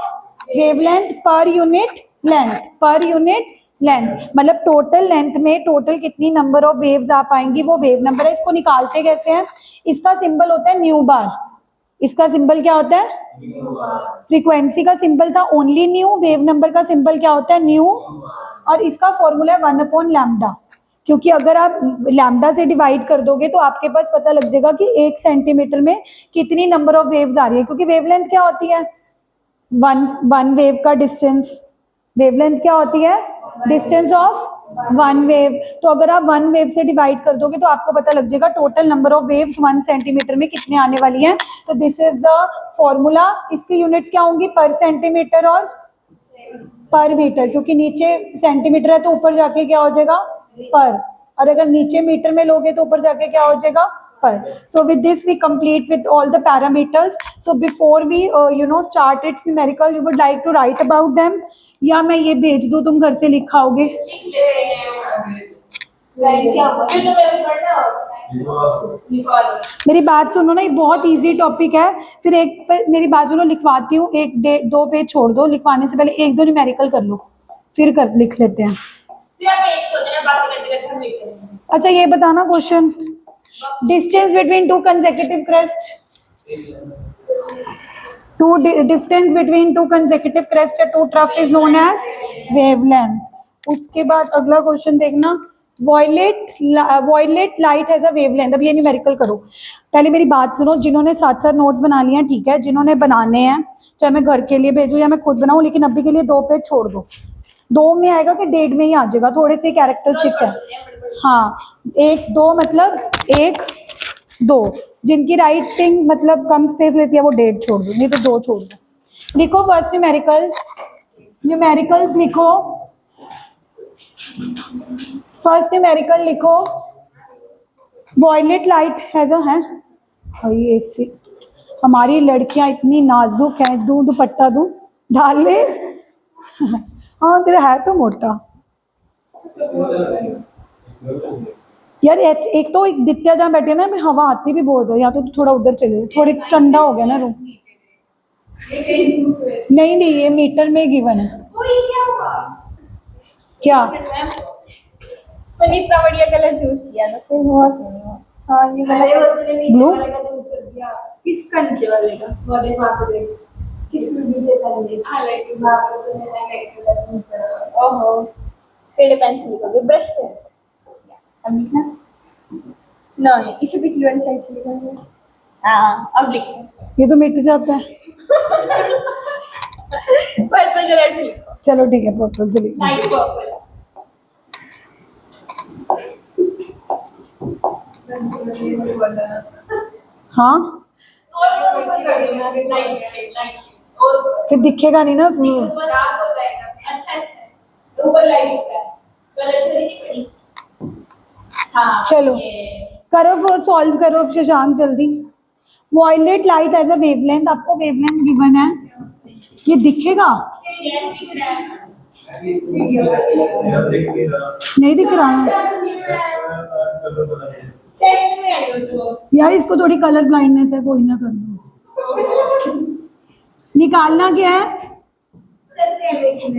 wavelength per unit length, per unit length, मतलब टोटल लेंथ में टोटल कितनी नंबर ऑफ वेव्स आ पाएंगी, वो वेव नंबर है। इसको निकालते कैसे हैं, इसका सिंबल होता है न्यू बार। इसका सिंबल क्या होता है, फ्रीक्वेंसी का सिंबल था ओनली न्यू, वेव नंबर का सिंबल क्या होता है, न्यू, और इसका फॉर्मूला है 1 अपॉन लैम्डा। क्योंकि अगर आप लैम्डा से डिवाइड कर दोगे तो आपके पास पता लग जाएगा कि 1 सेंटीमीटर में कितनी नंबर ऑफ वेव्स आ रही है, क्योंकि वेवलेंथ क्या होती है, वन वेव का डिस्टेंस। वेवलेंथ क्या होती है, डिस्टेंस ऑफ 1 वेव। तो अगर आप 1 वेव से डिवाइड कर दोगे तो आपको पता लग जाएगा total number of waves 1 centimetre में कितने आने वाली हैं। तो दिस इज द फॉर्मूला। इसकी यूनिट्स क्या होंगी, पर सेंटीमीटर और पर मीटर, क्योंकि नीचे सेंटीमीटर है तो ऊपर जाके क्या हो जाएगा, पर, और अगर नीचे मीटर में लोगे तो ऊपर जाके क्या हो जाएगा, पर। So with this we complete with all the parameters. So before we start its numerical, you would like to write about them, या मैं ये भेज दूं तुम घर से लिखाओगे। मेरी बात सुनो ना, ये बहुत इजी टॉपिक है। फिर एक मेरी बात सुनो, लिखवाती हूँ, 1-2 पेज छोड़ दो, लिखवाने से पहले 1-2 न्यूमेरिकल कर लो, फिर कर लिख लेते हैं। अच्छा ये बताना question, Distance between two consecutive crests. Distance between two consecutive crests या two trough is known as wavelength. उसके बाद अगला क्वेश्चन देखना, violet light has a wavelength. अब ये न्यूमेरिकल करो, पहले मेरी बात सुनो। जिन्होंने साथ साथ नोट्स बना लिए हैं ठीक है, जिन्होंने बनाने हैं चाहे मैं घर के लिए भेजूं या मैं खुद बनाऊं, लेकिन अभी के लिए 2 पेज छोड़ दो। 2 में आएगा कि 1.5 में ही आ जाएगा, थोड़े से कैरेक्टरिस्टिक्स है। हाँ 1 2 मतलब 1 2, जिनकी राइटिंग मतलब कम स्पेस लेती है वो 1.5 छोड़ दो, नहीं तो 2 छोड़ दो। लिखो फर्स्ट न्यूमेरिकल, न्यूमेरिकल्स लिखो। फर्स्ट न्यूमेरिकल लिखो, वॉयलेट लाइट हैज अ है। ये ऐसे हमारी लड़कियां इतनी नाजुक हैं, दूं दुपट्टा दूं डाल ले। हाँ तेरा है तो मोटा यार। एक तो एक दित्या जहाँ बैठे ना, मैं हवा आती भी बहुत है, या तो थोड़ा उधर चले, थोड़ी ठंडा हो गया ना रूम। नहीं नहीं ये मीटर में गिवन है क्या? मैंने इतना बढ़िया कलर चूज किया था, फिर हुआ क्यों नहीं हुआ? हाँ ये ब्लू किसका नीचे वाले का? किसमें नीचे करने हाईलाइट भाग तो मैंने हाईलाइट कलर ओहो, पेड़ पेंसिल का ब्रश से अब लिखना। नहीं इसे पिछली वाली साइड से लिखेंगे। हाँ अब लिखो। ये तो मिट जाता है। पर्पल कलर से लिखो। चलो ठीक है, पर्पल से लिख। Light purple. हाँ और लाइट लाइट और फिर दिखेगा नहीं ना। डार्क हो जाएगा। अच्छा अच्छा ऊपर लाइट होता है, कलर से नहीं पड़ी। हाँ चलो करो सॉल्व करो शशांक जल्दी। Violet light as a wavelength, आपको वेवलेंथ गिवन है, ये दिखेगा नहीं दिख रहा यार, इसको थोड़ी कलर ब्लाइंडनेस है, कोई ना कर दो। निकालना क्या है,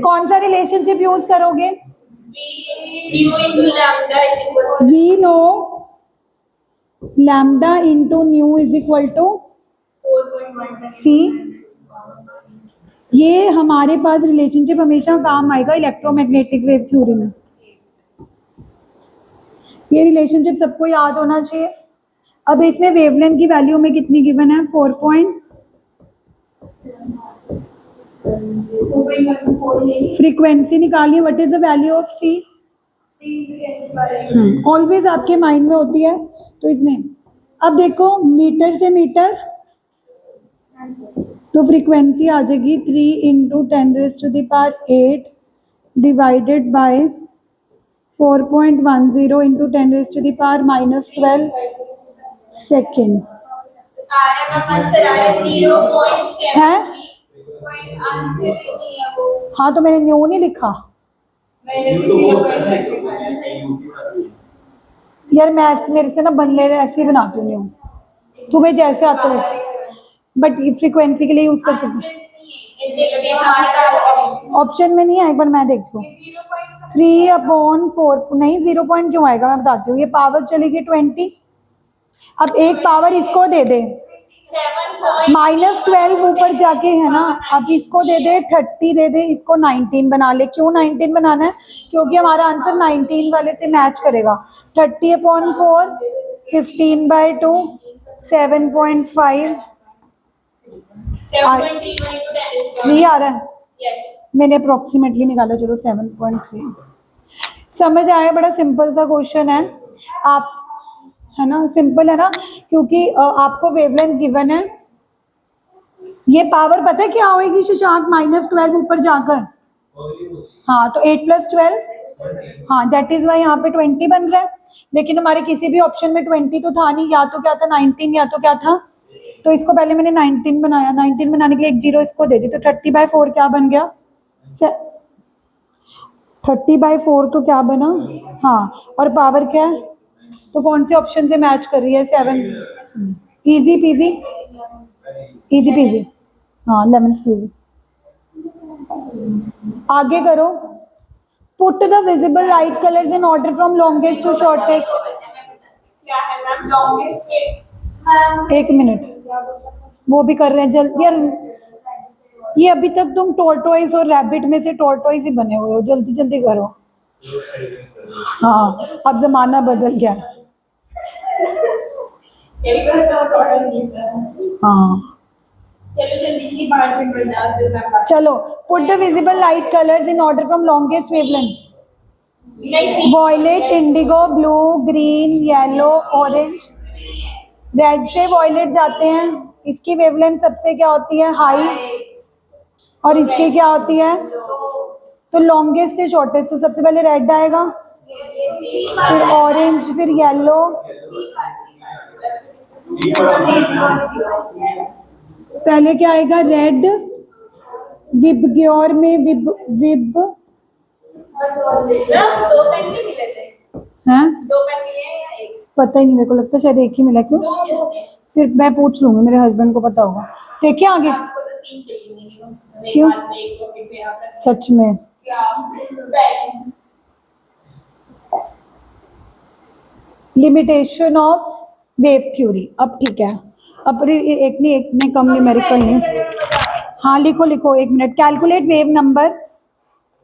कौन सा रिलेशनशिप यूज करोगे? We know lambda into nu is equal to C. ये हमारे पास रिलेशनशिप हमेशा काम आएगा इलेक्ट्रोमैग्नेटिक वेव थ्योरी में। ये रिलेशनशिप सबको याद होना चाहिए। अब इसमें वेवलेंथ की वैल्यू में कितनी गिवन है? 4 पॉइंट। फ्रीक्वेंसी निकालिए, what is the value of c? Always आपके माइंड में होती है, तो इसमें अब देखो मीटर से मीटर तो फ्रीक्वेंसी आ जाएगी 3 into 10⁻8 divided by 4.10 into 10⁻⁻12 second है। हाँ तो मैंने न्यू नहीं लिखा यार, मैं मेरे से ना बनने ऐसे ही बनाती हूँ न्यू, तुम्हें जैसे आता है, बट फ्रीक्वेंसी के लिए यूज कर सकते। ऑप्शन में नहीं है, एक बार मैं देखती हूँ। 3/4 नहीं, 0 पॉइंट क्यों आएगा, मैं बताती हूँ। ये पावर चलेगी 20, अब एक पावर इसको दे दे, -12 ऊपर जाके है ना, अब इसको दे दे 30 दे दे, इसको 19 बना ले। क्यों 19 बनाना है? क्योंकि हमारा आंसर 19 वाले से मैच करेगा। 30/4 15/2 7.5 3 आ रहा है, मैंने अप्रोक्सीमेटली निकाला, चलो 7.3। समझ आया? बड़ा सिंपल सा क्वेश्चन है, आप है ना, सिंपल है ना, क्योंकि आपको वेवलेंथ गिवन है। ये पावर पता है क्या होगी शशांक? -12 ऊपर जाकर, हाँ तो 8 + 12, हाँ दैट इज वाई यहाँ पे 20 बन रहा है। लेकिन हमारे किसी भी ऑप्शन में 20 तो था नहीं, या तो क्या था 19 या तो क्या था, तो इसको पहले मैंने 19 बनाया। 19 बनाने के लिए एक 0 इसको दे दी, तो 30/4 क्या बन गया? 30/4 तो क्या बना? हाँ, और पावर क्या है? तो कौन से ऑप्शन से मैच कर रही है? 7। इजी पीजी, इजी पीजी, हाँ लेमन स्क्वीजी। आगे करो। Put the visible light colours in order from longest to shortest. क्या है मैम? लॉन्गेस्ट मैम एक मिनट, वो भी कर रहे हैं जल्दी यार। ये अभी तक तुम टोर्टोइज और रैबिट में से टोर्टोइज ही बने हुए हो, जल्दी जल्दी करो। हाँ, अब जमाना बदल गया। हाँ चलो जल्दी की बात में बढ़ना फिर मैं बात चलो, put the visible light colours in order from longest wavelength. नहीं violet, indigo, blue, green, yellow, orange. Red से वॉयलेट जाते हैं, इसकी वेवलेंथ सबसे क्या होती है? हाई। और इसकी क्या होती है? तो लॉन्गेस्ट से शॉर्टेस्ट, तो सबसे पहले रेड आएगा, फिर ऑरेंज, फिर येलो, पहले क्या आएगा? रेड। विबग्योर में विब विब दो पेन नहीं मिले थे? हैं? दो पेन मिले हैं या एक? पता ही नहीं, मेरे को लगता है शायद एक ही मिला। क्यों? दो मिलते हैं। फिर मैं पूछ लूंगी, मेरे हस्बैंड को पता होगा। देखिए आगे। आपको तो तीन चाहिए मिनिमम। क्यों? एक हाथ में एक पॉकेट में यहाँ पर। सच में? क्या bag. Limitation of wave theory. अब ठीक है, अब एक नहीं, एक में कम न्यूमेरिकल नहीं। हाँ लिखो लिखो, एक minute. Calculate wave number,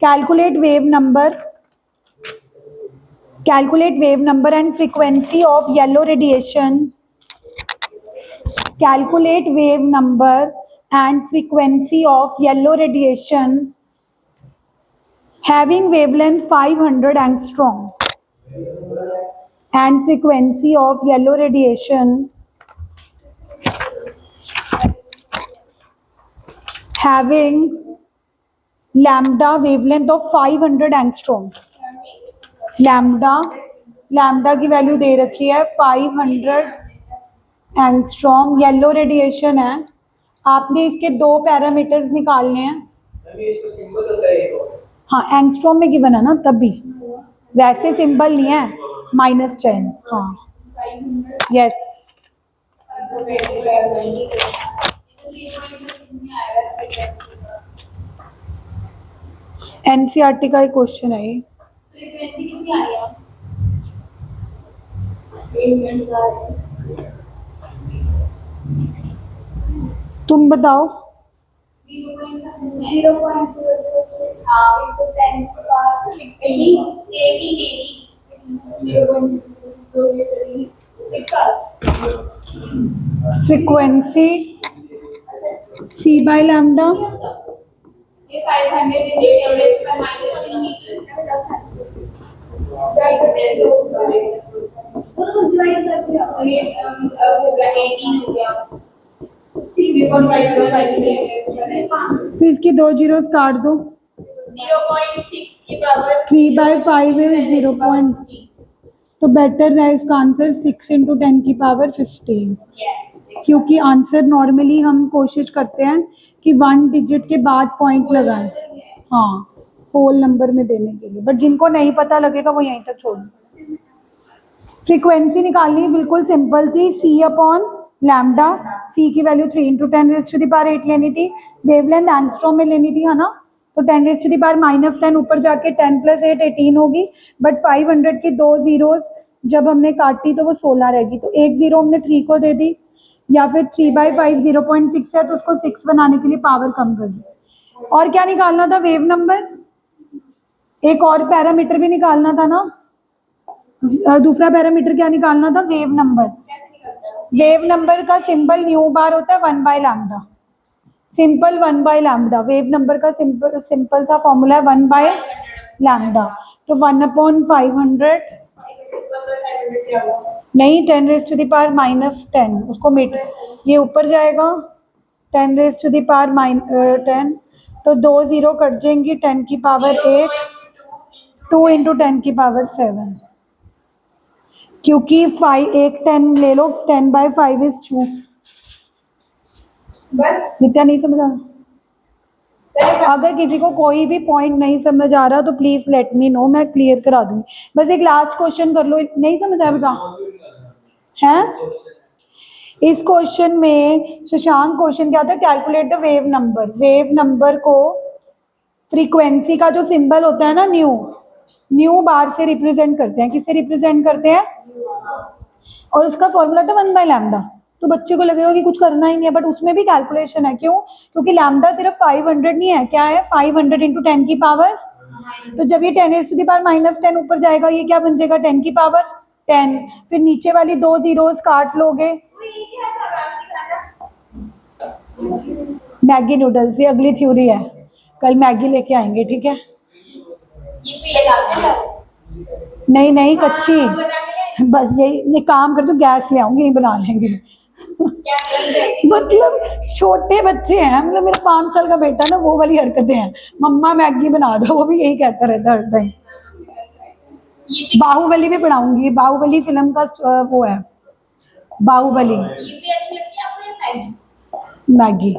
calculate wave number, calculate wave number and frequency of yellow radiation, calculate wave number and frequency of yellow radiation having wavelength 500 angstrom and frequency of yellow radiation having lambda wavelength of 500 angstrom। Lambda की value दे रखी है 500 angstrom. Yellow radiation है, आपने इसके दो parameters निकालने हैं। हाँ एंगस्ट्रॉम में गिवन है ना, तभी। वैसे सिंबल नहीं है, -10। हाँ यस। एनसीईआरटी का एक क्वेश्चन है ये। फ्रीक्वेंसी कितनी आ रही है? तुम बताओ। 0.6 फ्रीक्वेंसी सी बाय लैम्डा। ये 500 तो ये हो गया 18 हो गया। फिर इसकी दो जीरोस काट दो। 0.6 की पावर 3/5 is 0. तो बेटर है इसका आंसर 6 × 10 की पावर 15, क्योंकि आंसर नॉर्मली हम कोशिश करते हैं कि 1 डिजिट के बाद पॉइंट लगाएं, हाँ होल नंबर में देने के लिए। बट जिनको नहीं पता लगेगा वो यहीं तक छोड़ दें। फ्रीक्वेंसी निकालनी बिल्कुल सिंपल थी, C/लैम्डा। सी की वैल्यू 3 × 10⁸ लेनी थी। वेवलेंथ एंगस्ट्रॉम में लेनी थी, है ना? तो 10⁻⁻10 ऊपर जाके 10 + 8 18 होगी। बट 500 की दो जीरोस जब हमने काटी तो वो 16 रहेगी। तो एक जीरो हमने 3 को दे दी, या फिर 3/5 0.6 है तो उसको 6 बनाने के लिए पावर कम कर दी। और क्या निकालना था? Wave number. एक और पैरामीटर भी निकालना था ना, दूसरा पैरामीटर क्या निकालना था? Wave number. वेव नंबर का सिंबल न्यू बार होता है 1/λ, सिंपल 1/λ। वेव नंबर का सिंपल सा फॉर्मूला है 1/λ। तो 1/500 नहीं, 10⁻⁻10 उसको मिट, ये ऊपर जाएगा 10⁻⁻10। तो दो जीरो कट जाएंगी, 10 की पावर 8, 2 × 10 की पावर 7, क्योंकि एक 10 ले लो, 10/5 is 2। बस नित्या नहीं समझा? अगर किसी को कोई भी पॉइंट नहीं समझ आ रहा तो प्लीज लेट मी नो, मैं क्लियर करा दूंगी। बस एक लास्ट क्वेश्चन कर लो। नहीं समझ आया बेटा? हैं? इस क्वेश्चन में शशांक क्वेश्चन क्या था? Calculate the wave number. Wave number को फ्रीक्वेंसी का जो सिंबल होता है ना, न्यू बार से रिप्रेजेंट करते हैं। किससे रिप्रेजेंट करते हैं? और उसका फॉर्मूला था 1/लैम्डा। तो बच्चे को लगेगा कि कुछ करना ही नहीं है, बट उसमें भी कैलकुलेशन है। क्यों? क्योंकि लैम्डा सिर्फ 500 नहीं है, क्या है 500 इंटू 10 की पावर। तो जब ये 10⁻⁻10 ऊपर जाएगा, ये क्या बन जाएगा 10 की पावर 10। फिर नीचे वाली 2 जीरोस काट लोगे। मैगी नूडल्स, ये अगली थ्योरी है, कल मैगी लेके आएंगे, ठीक है। ये पीले डालते हैं। नहीं नहीं, कच्ची। बस यही काम कर, तो गैस ले आऊंगी, यही बना लेंगे। क्या करते मतलब छोटे बच्चे हैं, मतलब मेरा 5 साल का बेटा ना, वो वाली हरकतें हैं। मम्मा मैगी बना दो, वो भी यही कहता रहता है हर टाइम। बाहुबली भी बनाऊंगी, बाहुबली फिल्म का वो है, बाहुबली। ये भी अच्छी लगती है आपको या मैगी? मैगी।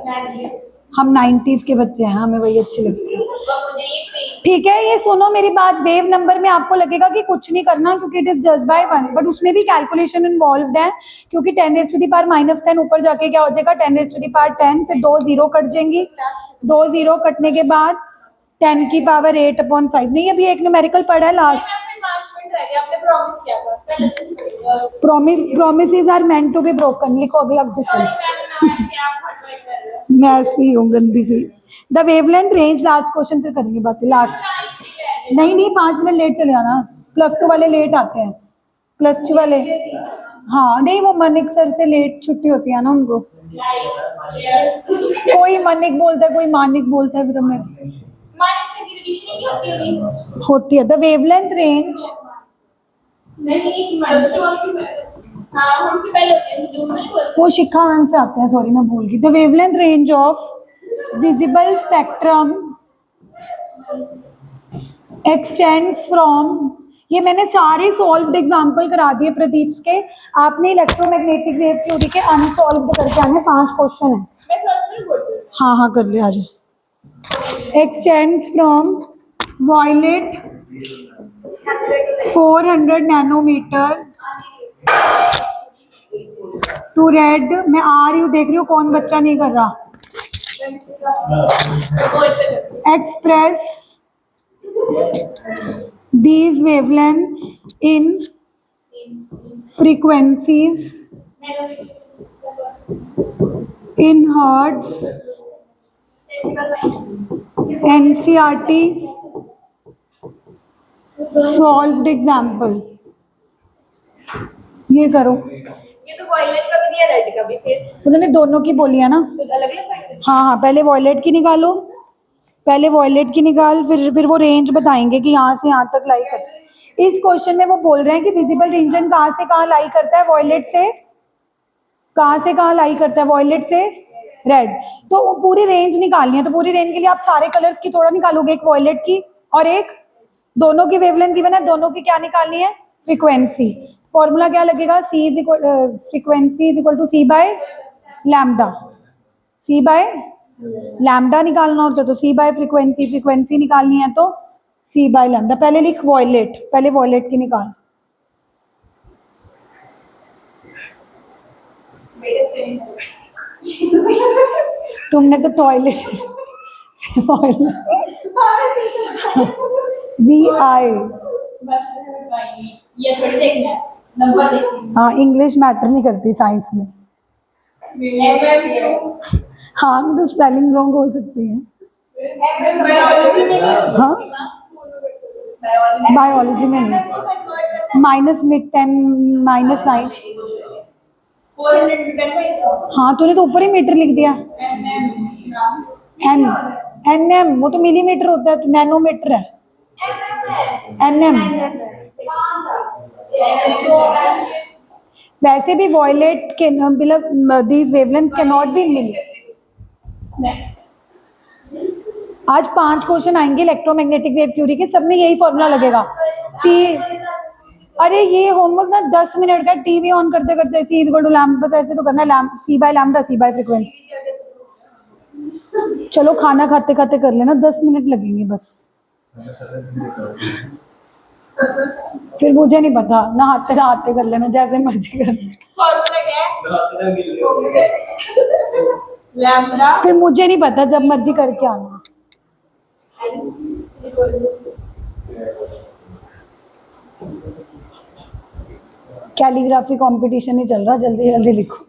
हम 90s के बच्चे हैं, हमें वही अच्छी लगती है। मुझे ये क्रीम ठीक है, ये सुनो मेरी बात, वेव नंबर में आपको लगेगा कि कुछ नहीं करना, क्योंकि it is just by 1, but उसमें भी कैलकुलेशन इन्वॉल्व है। क्योंकि 10⁻⁻10 ऊपर जाके क्या हो जाएगा 10⁻10, फिर 2 जीरो कट जाएंगी। 2 जीरो कटने के बाद 10 की पावर 8/5। नहीं, अभी एक न्यूमेरिकल पढ़ा है लास्ट। आपने 5 मिनट रह गए, आपने प्रॉमिस किया था पहले। Promises are meant to be broken. लिखो अगला क्वेश्चन। आप हटवाई कर रहे हो। मैं ऐसी हूँ गंदी सी। The wavelength range, last question फिर करेंगे बातें, लास्ट। नहीं नहीं, 5 मिनट लेट चले आना, +2 वाले लेट आते हैं, +2 वाले। हाँ नहीं, वो मनिक सर से लेट छुट्टी होती है ना उनको। कोई मनिक बोलता है, कोई मानिक बोलता है, फिर हमें माइनस से डिवीजन नहीं होती होगी। होती है। द वेवलेंथ रेंज, नहीं माइनस हाँ हमसे पहले होती है, दूसरे नहीं बोलते। वो शिखा मैम से आते हैं, सॉरी मैं भूल गई। The wavelength range of visible spectrum extends from, ये मैंने सारे सॉल्व्ड एग्जांपल करा दिए प्रदीप के। आपने इलेक्ट्रोमैग्नेटिक वेव थ्योरी के अनसॉल्व्ड करके आने, 5 क्वेश्चन है। मैं सॉल्व बोल रही हूँ। हाँ हाँ कर लिया, आ जाओ। Extends from violet 400 nanometre to red. मैं आ रही हूँ, देख रही हूँ कौन बच्चा नहीं कर रहा। Express these wavelengths in frequencies in hertz, NCERT solved example। ये करो। ये तो वॉयलेट का भी दिया, रेड का भी, फिर उन्होंने दोनों की बोली है ना। अलग अलग फाइंड। हाँ हाँ, पहले वॉयलेट की निकालो, पहले वॉयलेट की निकाल, फिर वो रेंज बताएंगे कि यहाँ से यहाँ तक लाई करता। इस क्वेश्चन में वो बोल रहे हैं कि विजिबल रीजन कहाँ से कहाँ लाई करता है, वॉयलेट से कहाँ से कहाँ लाई करता है, वॉयलेट से रेड। तो वो पूरी रेंज निकालनी है, तो पूरी रेंज के लिए आप सारे कलर्स की थोड़ा निकालोगे, एक वॉयलेट की और एक, दोनों की वेवलेंथ गिवन है, दोनों की क्या निकालनी है, फ्रीक्वेंसी। फॉर्मूला क्या लगेगा, C is equal, frequency is equal to C by lambda. C by lambda निकालना होता है तो सी बाय फ्रीक्वेंसी, फ्रीक्वेंसी निकालनी है तो सी बाय लैम्डा। पहले लिख वॉयलेट, पहले वॉयलेट की निकाल। तुमने तो टॉयलेट से वी आई। ये थोड़ी देखना है, नंबर देखना हाँ, इंग्लिश मैटर नहीं करती साइंस में। है। हाँ, तो स्पेलिंग रॉन्ग हो सकती है। बायोलॉजी में नहीं। हाँ, बायोलॉजी में नहीं, -10 -9। 410 हाँ, तूने तो ऊपर ही मीटर लिख दिया। एन, NM वो तो मिलीमीटर होता है, तो नैनोमीटर है। NM। वैसे भी वॉयलेट के मतलब these wavelengths can not be मिली। आज 5 क्वेश्चन आएंगे इलेक्ट्रोमैग्नेटिक वेव थ्योरी के, सब में यही फॉर्मूला लगेगा। सी, अरे ये होमवर्क ना 10 मिनट का, टीवी ऑन करते करते सी इक्वल टू लैम्डा, बस ऐसे तो करना है, C by lambda, C by frequency. चलो खाना खाते खाते कर लेना, 10 मिनट लगेंगे बस। फिर मुझे नहीं पता, नहाते नहाते कर लेना, जैसे मर्जी कर लेना। फॉर्मूला क्या है? लैम्डा फिर मुझे नहीं पता, जब मर्जी करके आना। कैलीग्राफी कंपटीशन ही चल रहा, जल्दी जल्दी लिखो।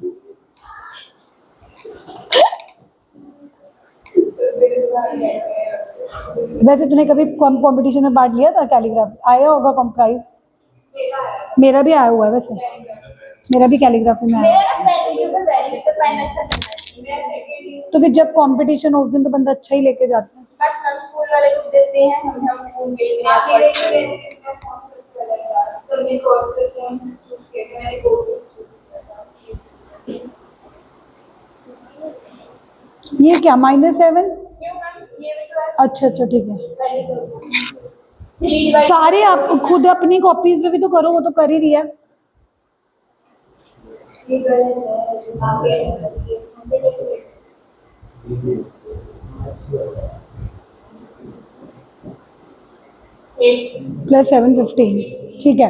वैसे तूने कभी कंपटीशन में पार्ट लिया था कैलीग्राफी? आया होगा कम प्राइस? मेरा भी आया हुआ है वैसे, मेरा भी कैलीग्राफी में आया। मेरा ना पेन पे वेरी पे पेन अच्छा नहीं है। तो फिर जब कंपटीशन हो उस दिन तो बंदा अच्छा ही लेके जाता है। बस हम स्कूल वाले कुछ देते हैं, हम स्कूल के लिए आपके लिए सभी कोर्स के पॉइंट्स चूज किए थे, मैंने कोर्स ये क्या -7? क्यों मैम ये भी तो है अच्छा अच्छा ठीक है। थ्री बाई सारे आप खुद अपनी कॉपीज में भी तो करो, वो तो कर ही रही है। ये गलत है, आपके +715 ठीक है।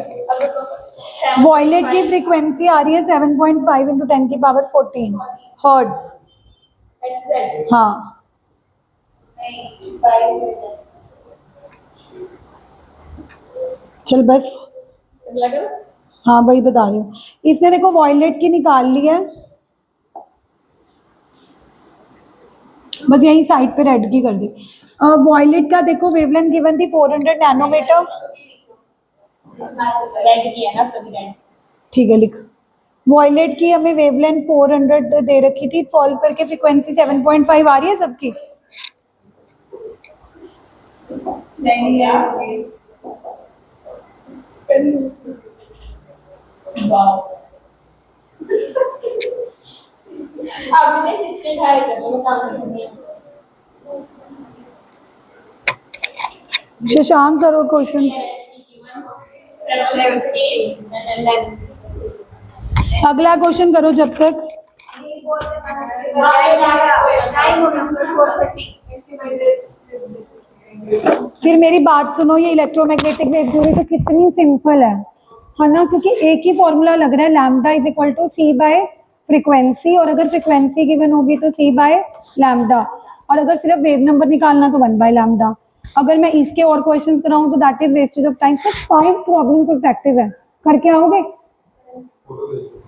वॉयलेट की फ्रीक्वेंसी आ रही है 7.5 × 10⁻14 हर्ट्ज। हाँ नहीं बाई चल बस, हाँ वही बता रही हूँ। इसने देखो वॉयलेट की निकाल ली है, बस यही साइड पे रेड की कर दी। वॉयलेट का देखो वेवलेंथ गिवन थी 400 नैनोमीटर। रेड किया ना प्रेसिडेंट। ठीक है लिख। वॉयलेट की हमें वेवलेंथ 400 दे रखी थी, सॉल्व करके फ्रीक्वेंसी 7.5 आ रही है सबकी। नहीं यार वाओ अब मुझे असिस्टेंट हायर कर दो, मैं काम करूंगी। शशांक करो क्वेश्चन। अगला क्वेश्चन करो जब तक। फिर मेरी बात सुनो, ये इलेक्ट्रोमैग्नेटिक वेव थ्योरी तो कितनी सिंपल है ना, क्योंकि एक ही फॉर्मूला लग रहा है, lambda is equal to C by frequency, और अगर फ्रीक्वेंसी गिवन होगी तो सी बाय लैम्डा, और अगर सिर्फ वेव नंबर निकालना तो 1 बाय लैम्डा। अगर मैं इसके और क्वेश्चंस कराऊं तो that is wastage of time. सिर्फ 5 प्रॉब्लम्स और प्रैक्टिस है, करके आओगे?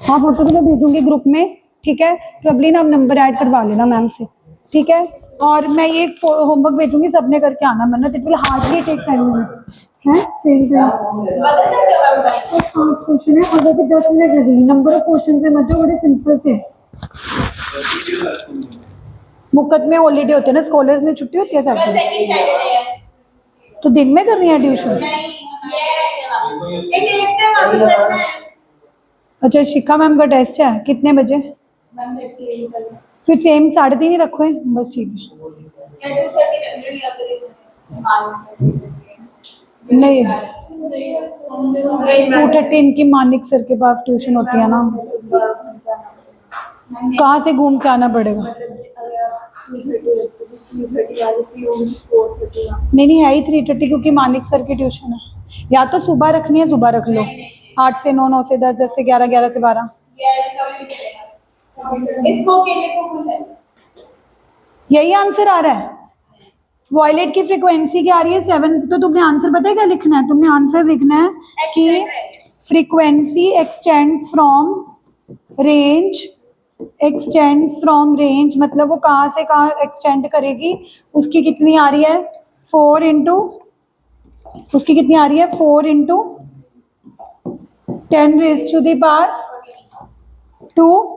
हाँ फोटो तो मैं भेजूंगी ग्रुप में, ठीक है। प्रॉब्ली ना आप नंबर ऐड करवा लेना मैम से, ठीक है। और मैं ये होमवर्क भेजूंगी, सबने करके आना, वरना it will hardly take 10 minute है। बदल सकते हो आप भाई? क्वेश्चन है, अगर तो 10 मिनट लगेगी। नंबर ऑफ क्वेश्चन से मतलब बड़े सिंपल से। मुकद में हॉलीडे होते हैं ना, स्कॉलर्स में छुट्टी होती है बस सबको, सेकंड सैटरडे है। तो दिन में कर रही है ट्यूशन। अच्छा शिखा मैम का टेस्ट है कितने बजे? फिर सेम 3:30 ही रखो है, बस ठीक है। नहीं 2:30 इनकी मानिक सर के पास ट्यूशन होती है ना, कहाँ से घूम के आना पड़ेगा। नहीं है ही 3:30, क्योंकि मानिक सर की ट्यूशन है। या तो सुबह रखनी है सुबह रख लो, 8 से 9, 9 से 10, 10 से 11, 11 से 12। इसको केले को कुछ है यही आंसर आ रहा है। वॉयलेट की फ्रीक्वेंसी क्या आ रही है 7। तो तुमने आंसर पता है क्या लिखना है? तुमने आंसर लिखना है कि फ्रीक्वेंसी एक्सटेंड्स फ्रॉम रेंज, मतलब वो कहाँ से कहाँ एक्सटेंड करेगी, उसकी कितनी आ रही है 4 इंटू, उसकी कितनी आ रही है 4 इंटू 10⁻²2